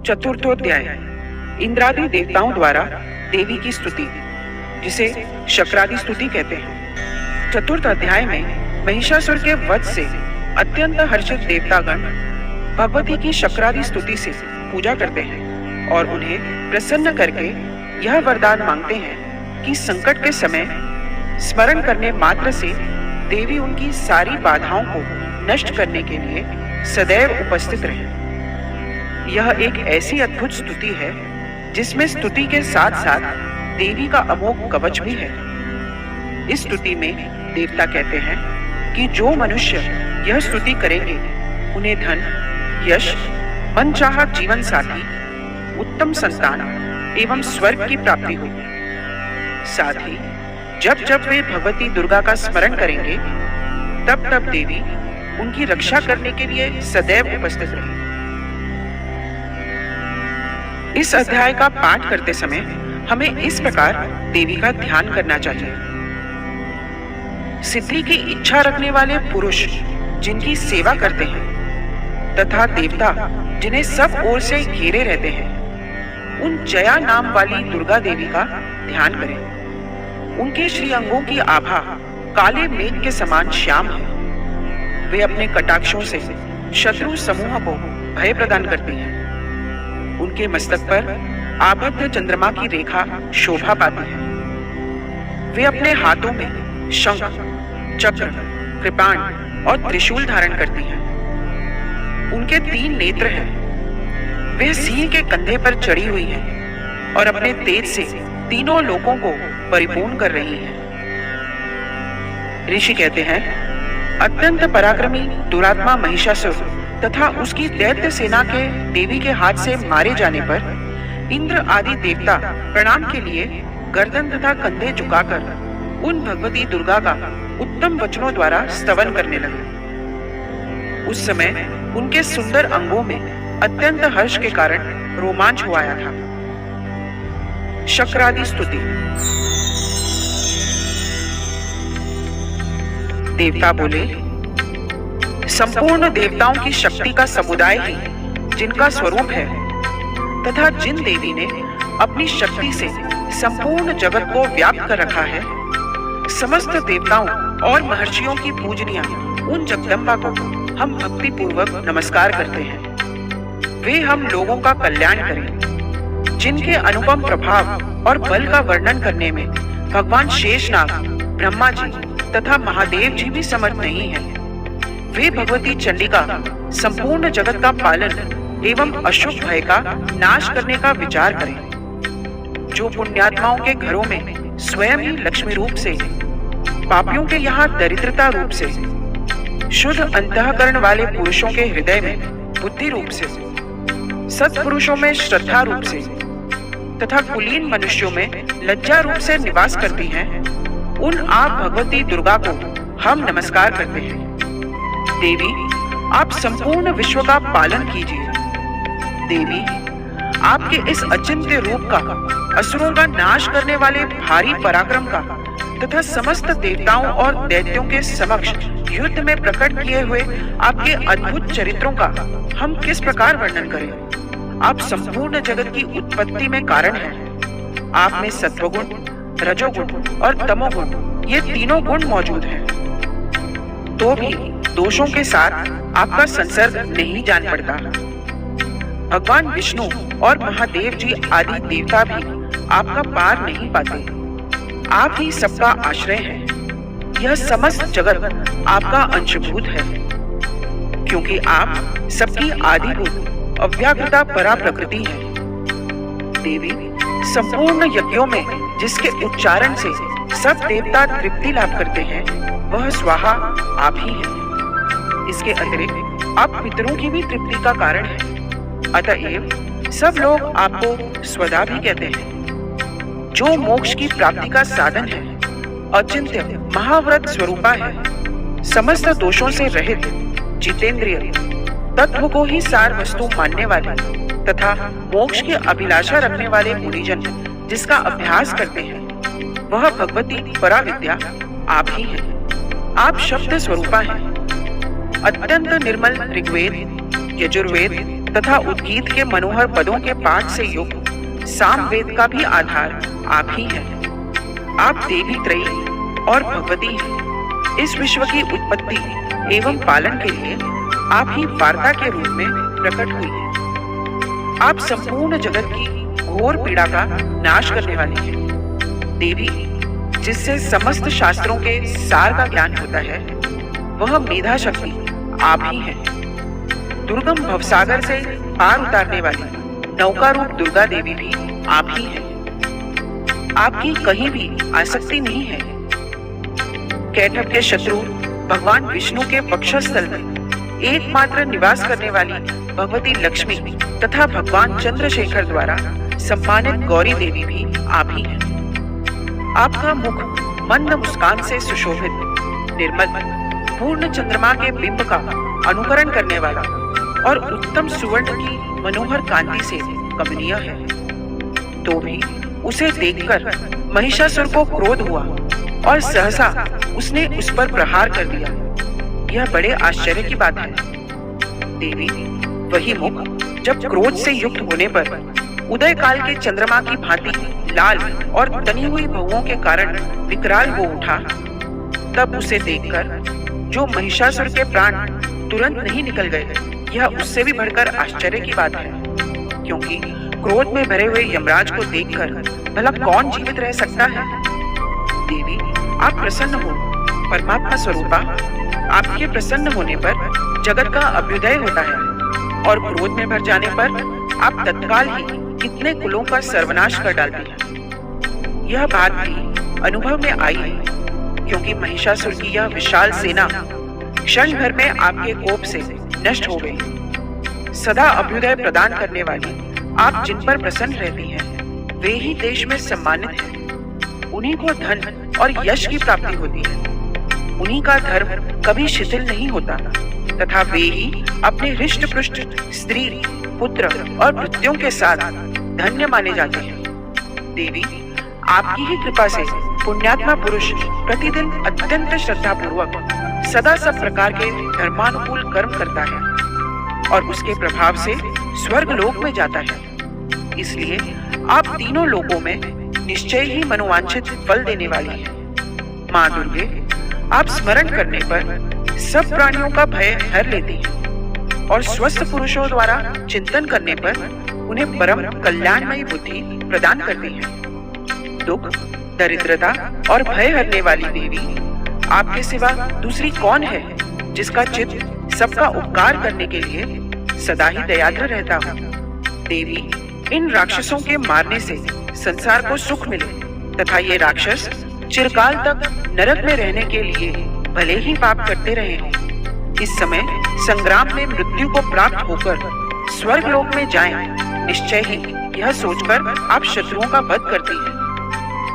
चतुर्थोध्याय इंद्रादि देवताओं द्वारा देवी की स्तुति, जिसे शक्रादि स्तुति कहते हैं। चतुर्थ अध्याय में महिषासुर के वध से अत्यंत हर्षित देवतागण भगवती की शक्रादि स्तुति से पूजा करते हैं और उन्हें प्रसन्न करके यह वरदान मांगते हैं कि संकट के समय स्मरण करने मात्र से देवी उनकी सारी बाधाओं को नष्ट करने के लिए सदैव उपस्थित रहे। यह एक ऐसी अद्भुत स्तुति है जिसमें स्तुति के साथ साथ देवी का अमोघ कवच भी है। इस स्तुति में देवता कहते हैं कि जो मनुष्य यह स्तुति करेंगे उन्हें धन, यश, मनचाहा जीवन साथी, उत्तम संतान एवं स्वर्ग की प्राप्ति होगी। साथ ही जब जब वे भगवती दुर्गा का स्मरण करेंगे तब तब देवी उनकी रक्षा करने के लिए सदैव उपस्थित रहेगी। इस अध्याय का पाठ करते समय हमें इस प्रकार देवी का ध्यान करना चाहिए। सिद्धि की इच्छा रखने वाले पुरुष जिनकी सेवा करते हैं तथा देवता जिन्हें सब ओर से घेरे रहते हैं, उन जया नाम वाली दुर्गा देवी का ध्यान करें। उनके श्री अंगों की आभा काले मेघ के समान श्याम है। वे अपने कटाक्षों से शत्रु समूह को भय प्रदान करती हैं। उनके मस्तक पर आबद्ध चंद्रमा की रेखा शोभा पाती है। वे अपने हाथों में शंख, चक्र, कृपाण और त्रिशूल धारण करती हैं। उनके 3 नेत्र हैं। वे सिंह के कंधे पर चढ़ी हुई हैं और अपने तेज से तीनों लोकों को परिपूर्ण कर रही हैं। ऋषि कहते हैं, अत्यंत पराक्रमी दुरात्मा महिषासुर तथा उसकी दैत्य सेना के देवी के हाथ से मारे जाने पर इंद्र आदि देवता प्रणाम के लिए गर्दन तथा कंधे झुकाकर उन भगवती दुर्गा का उत्तम वचनों द्वारा स्तवन करने लगे। उस समय उनके सुंदर अंगों में अत्यंत हर्ष के कारण रोमांच हो आया था। शक्रादि स्तुति। देवता बोले, संपूर्ण देवताओं की शक्ति का समुदाय ही जिनका स्वरूप है तथा जिन देवी ने अपनी शक्ति से संपूर्ण जगत को व्याप्त कर रखा है, समस्त देवताओं और महर्षियों की पूजनिया उन जगदम्बा को हम भक्ति पूर्वक नमस्कार करते हैं। वे हम लोगों का कल्याण करें। जिनके अनुपम प्रभाव और बल का वर्णन करने में भगवान शेषनाग, ब्रह्मा जी तथा महादेव जी भी समर्थ नहीं है। वे भगवती चंडिका संपूर्ण जगत का पालन एवं अशुभ भय का नाश करने का विचार करें। जो पुण्यात्माओं के घरों में स्वयं ही लक्ष्मी रूप से, पापियों के यहाँ दरिद्रता रूप से, शुद्ध अंतःकरण वाले पुरुषों के हृदय में बुद्धि रूप से, सत्पुरुषों में श्रद्धा रूप से तथा कुलीन मनुष्यों में लज्जा रूप से निवास करती हैं, उन आप भगवती दुर्गा को हम नमस्कार करते हैं। देवी, आप संपूर्ण विश्व का पालन कीजिए। देवी, आपके इस अचिंत्य रूप का, असुरों का नाश करने वाले भारी पराक्रम का तथा समस्त देवताओं और दैत्यों के समक्ष युद्ध में प्रकट किए हुए आपके अद्भुत चरित्रों का हम किस प्रकार वर्णन करें। आप संपूर्ण जगत की उत्पत्ति में कारण हैं। आप में सत्वगुण, रजोगुण और तमोगुण, ये तीनों गुण मौजूद हैं। तो भी दोषों के साथ आपका संसर्ग नहीं जान पड़ता। भगवान विष्णु और महादेव जी आदि देवता भी आपका पार नहीं पाते। आप ही सबका आश्रय हैं। यह समस्त जगत आपका अंशभूत है, क्योंकि आप सबकी आदिभूत अव्याकृता परा प्रकृति है। देवी, संपूर्ण यज्ञों में जिसके उच्चारण से सब देवता तृप्ति लाभ करते हैं, वह स्वाहा आप ही हैं। इसके अतिरिक्त आप पितरों की भी तृप्ति का कारण है। अतएव सब लोग आपको स्वदा भी कहते हैं। जो मोक्ष की प्राप्ति का साधन है, अचिंत्य महाव्रत स्वरूपा है, समस्त दोषों से रहित, जितेंद्रिय, तत्व को ही सार वस्तु मानने वाले तथा मोक्ष की अभिलाषा रखने वाले मुनिजन जिसका अभ्यास करते हैं, वह भगवती पराविद्या आप ही हैं। आप शब्द स्वरूपा हैं। अत्यंत निर्मल ऋग्वेद, यजुर्वेद, तथा उद्गीत के मनोहर पदों के पाठ से युक्त सामवेद का भी आधार आप ही हैं। आप देवी त्रयी और भगवती हैं। इस विश्व की उत्पत्ति एवं पालन के लिए आप ही वार्ता के रूप में प्रकट हुई हैं। आप संपूर्ण जगत की घोर पीड़ा का नाश करने वाली हैं। देवी, जिससे समस्त शास्त्रों के सार का ज्ञान होता है, वह मेधा शक्ति आप ही हैं। दुर्गम भवसागर से पार उतारने वाली नौका रूप दुर्गा देवी भी आप ही हैं। आपकी कहीं भी आसक्ति नहीं है। कैटभ के शत्रु भगवान विष्णु के वक्षस्थल में एकमात्र निवास करने वाली भगवती लक्ष्मी तथा भगवान चंद्रशेखर द्वारा सम्मानित गौरी देवी भी आप ही हैं। आपका मुख मंद मुस्कान से सुशोभित, निर्मल, पूर्ण चंद्रमा के बिंब का अनुकरण करने वाला और उत्तम सुवर्ण की मनोहर कांति से कमनीय है। तो भी उसे देखकर महिषासुर को क्रोध हुआ और सहसा उसने उस पर प्रहार कर दिया। यह बड़े आश्चर्य की बात है। देवी, वही मुख जब क्रोध से युक्त होने पर उदय काल के चंद्रमा की भांति लाल और तनी हुई भौहों के कारण विकराल हो उठा, तब उसे देखकर जो महिषासुर के प्राण तुरंत नहीं निकल गए, यह उससे भी बढ़कर आश्चर्य की बात है। क्योंकि क्रोध में भरे हुए यमराज को देखकर भला कौन जीवित रह सकता है। देवी, आप प्रसन्न हो। परमात्मा स्वरूपा, आपके प्रसन्न होने पर जगत का अभ्युदय होता है और क्रोध में भर जाने पर आप तत्काल ही कितने कुलों का सर्वनाश कर डालती हैं। यह बात भी अनुभव में आई है, क्योंकि महिषासुर की यह विशाल सेना क्षण भर में आपके कोप से नष्ट हो गई। सदा अभ्युदय प्रदान करने वाली आप जिन पर प्रसन्न रहती हैं, वे ही देश में सम्मानित हैं। उन्हीं को धन और यश की प्राप्ति होती है। उन्हीं का धर्म कभी शिथिल नहीं होता तथा वे ही अपने हृष्ट पुष्ट स्त्री, पुत्र और भृत्यों के साथ धन्य माने जाते हैं। देवी, आपकी ही कृपा से पुण्यात्मा पुरुष प्रतिदिन अत्यंत श्रद्धा पूर्वक सदा सब प्रकार के धर्मानुकूल कर्म करता है और उसके प्रभाव से स्वर्ग लोक में जाता है। इसलिए आप तीनों लोकों में निश्चय ही मनोवांछित फल देने वाली हैं। माँ दुर्गे, आप स्मरण करने पर सब प्राणियों का भय हर लेती हैं और स्वस्थ पुरुषों द्वारा चिंतन करने पर उन्हें परम कल्याणमयी बुद्धि प्रदान करती हैं। दुख, दरिद्रता और भय हरने वाली देवी, आपके सिवा दूसरी कौन है जिसका चित्त सबका उपकार करने के लिए सदा ही दयाद्र रहता हो। देवी, इन राक्षसों के मारने से संसार को सुख मिले तथा ये राक्षस चिरकाल तक नरक में रहने के लिए भले ही पाप करते रहे हों, इस समय संग्राम में मृत्यु को प्राप्त होकर स्वर्ग लोक में जाएं, निश्चय ही यह सोचकर आप शत्रुओं का वध करती हैं।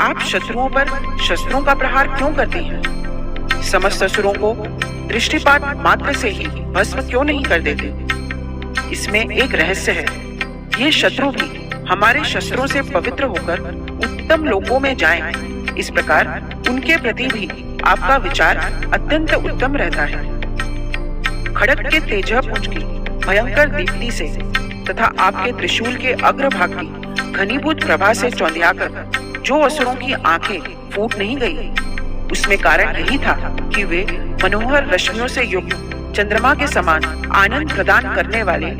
आप शत्रुओं पर शस्त्रों का प्रहार क्यों करती हैं? समस्त असुरों को दृष्टिपात मात्र से ही भस्म क्यों नहीं कर देते? इसमें एक रहस्य है। ये शत्रु भी हमारे शस्त्रों से पवित्र होकर उत्तम लोकों में जाएं, इस प्रकार उनके प्रति भी आपका विचार अत्यंत उत्तम रहता है। खड़ग के तेजपुंज की भयंकर दीप्ति से तथा आपके त्रिशूल के अग्रभाग की घनीभूत प्रभा से चौंधियाकर जो असुरों की आंखें फूट नहीं गई, उसमें कारण यही था कि वे मनोहर रश्मियों से युक्त चंद्रमा के समान आनंद प्रदान करने वाले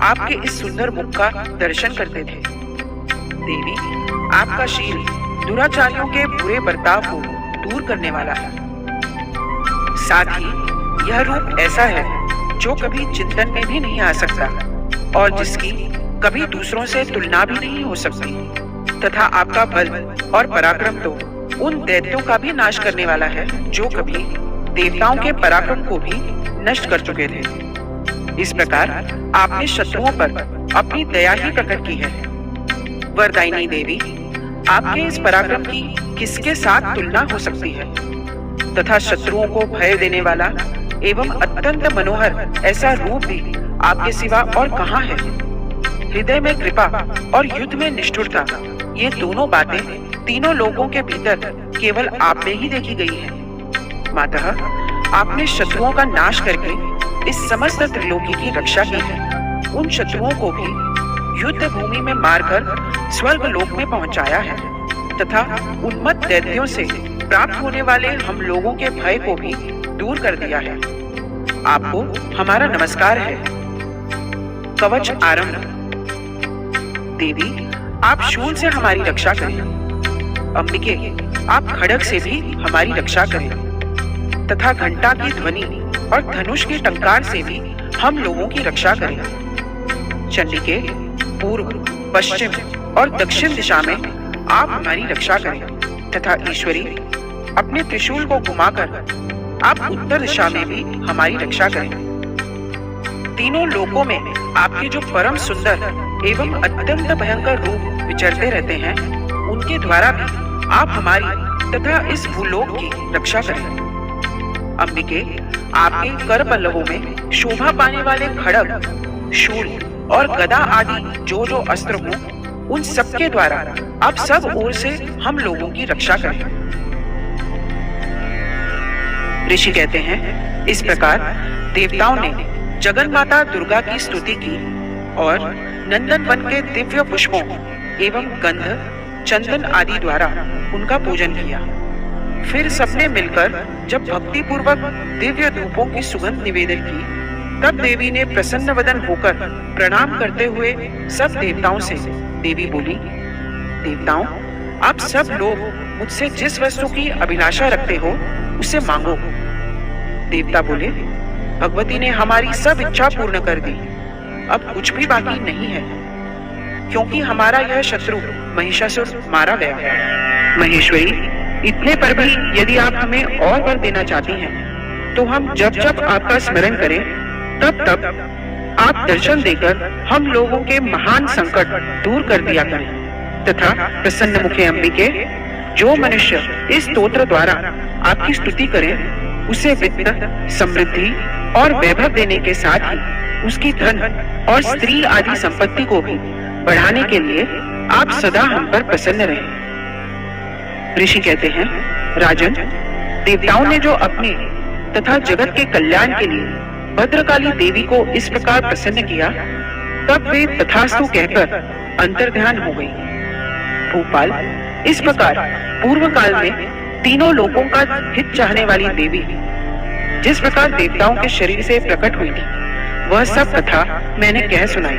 आपके इस सुंदर मुख का दर्शन करते थे। देवी, आपका शील दुराचारियों के बुरे बर्ताव को दूर करने वाला है। साथ ही यह रूप ऐसा है जो कभी चिंतन में भी नहीं आ सकता और जिसकी कभी दूसरों से तुलना भी नहीं हो सकती तथा आपका बल और पराक्रम तो उन दैत्यों का भी नाश करने वाला है जो कभी देवताओं के पराक्रम को भी नष्ट कर चुके थे। इस प्रकार आपने शत्रुओं पर अपनी दया ही प्रकट की है। वरदायिनी देवी, आपके इस पराक्रम की किसके साथ तुलना हो सकती है तथा शत्रुओं को भय देने वाला एवं अत्यंत मनोहर ऐसा रूप भी आपके सिवा और कहाँ है? हृदय में कृपा और युद्ध में निष्ठुरता, ये दोनों बातें तीनों लोगों के भीतर केवल आप में ही देखी गई हैं। मातः, आपने शत्रुओं का नाश करके इस समस्त त्रिलोकी की रक्षा की है। उन शत्रुओं को भी युद्ध भूमि में मारकर स्वर्ग लोक में पहुंचाया है तथा उन्मत्त दैत्यों से प्राप्त होने वाले हम लोगों के भय को भी दूर कर दिया है। आपको हमारा नमस्कार है। कवच आरंभ। देवी, आप शूल से हमारी रक्षा करें। अंबिके, आप खड़ग से भी हमारी रक्षा करें तथा घंटा की ध्वनि और धनुष के टंकार से भी हम लोगों की रक्षा करें। चंडिके, पूर्व, पश्चिम और दक्षिण दिशा में आप हमारी रक्षा करें तथा ईश्वरी, अपने त्रिशूल को घुमाकर आप उत्तर दिशा में भी हमारी रक्षा करें। तीनों लोकों में आपके जो परम सुंदर एवं अत्यंत भयंकर रूप विचरते रहते हैं, उनके द्वारा भी आप हमारी तथा इस भूलोक की रक्षा करें। अंबिके, आपके कर पल्लवों में शोभा पाने वाले खड़ग, शूल और गदा आदि जो जो अस्त्र हों, उन सब के द्वारा आप सब ओर से हम लोगों की रक्षा करें। ऋषि कहते हैं, इस प्रकार देवताओं ने जगन माता दुर्गा की स्तुति की और नंदन वन के दिव्य पुष्पों एवं गंध, चंदन आदि द्वारा उनका पूजन किया। फिर सबने मिलकर जब भक्ति पूर्वक दिव्य धूपों की सुगंध निवेदन की, तब देवी ने प्रसन्न वदन होकर प्रणाम करते हुए सब देवताओं से देवी बोली, देवताओं, आप सब लोग मुझसे जिस वस्तु की अभिलाषा रखते हो उसे मांगो। देवता बोले, भगवती ने हमारी सब इच्छा पूर्ण कर दी, अब कुछ भी बाकी नहीं है, क्योंकि हमारा यह शत्रु महिषासुर मारा गया है। महेश्वरी, इतने पर भी यदि आप हमें और वर देना चाहती हैं, तो हम जब जब आपका स्मरण करें तब तब आप दर्शन देकर हम लोगों के महान संकट दूर कर दिया करें तथा प्रसन्न मुखे अंबिके, जो मनुष्य इस स्तोत्र द्वारा आपकी स्तुति करे, उसे वित्त, समृद्धि और वैभव देने के साथ ही उसकी धन और स्त्री आदि संपत्ति को भी बढ़ाने के लिए आप सदा हम पर प्रसन्न रहें। ऋषि कहते हैं, राजन, देवताओं ने जो अपने तथा जगत के कल्याण के लिए भद्रकाली देवी को इस प्रकार प्रसन्न किया, तब वे तथास्तु कहकर अंतर्ध्यान हो गई। भूपाल, इस प्रकार पूर्व काल में तीनों लोकों का हित चाहने वाली देवी जिस प्रकार देवताओं के शरीर से प्रकट हुई थी, वह सब कथा मैंने कह सुनाई।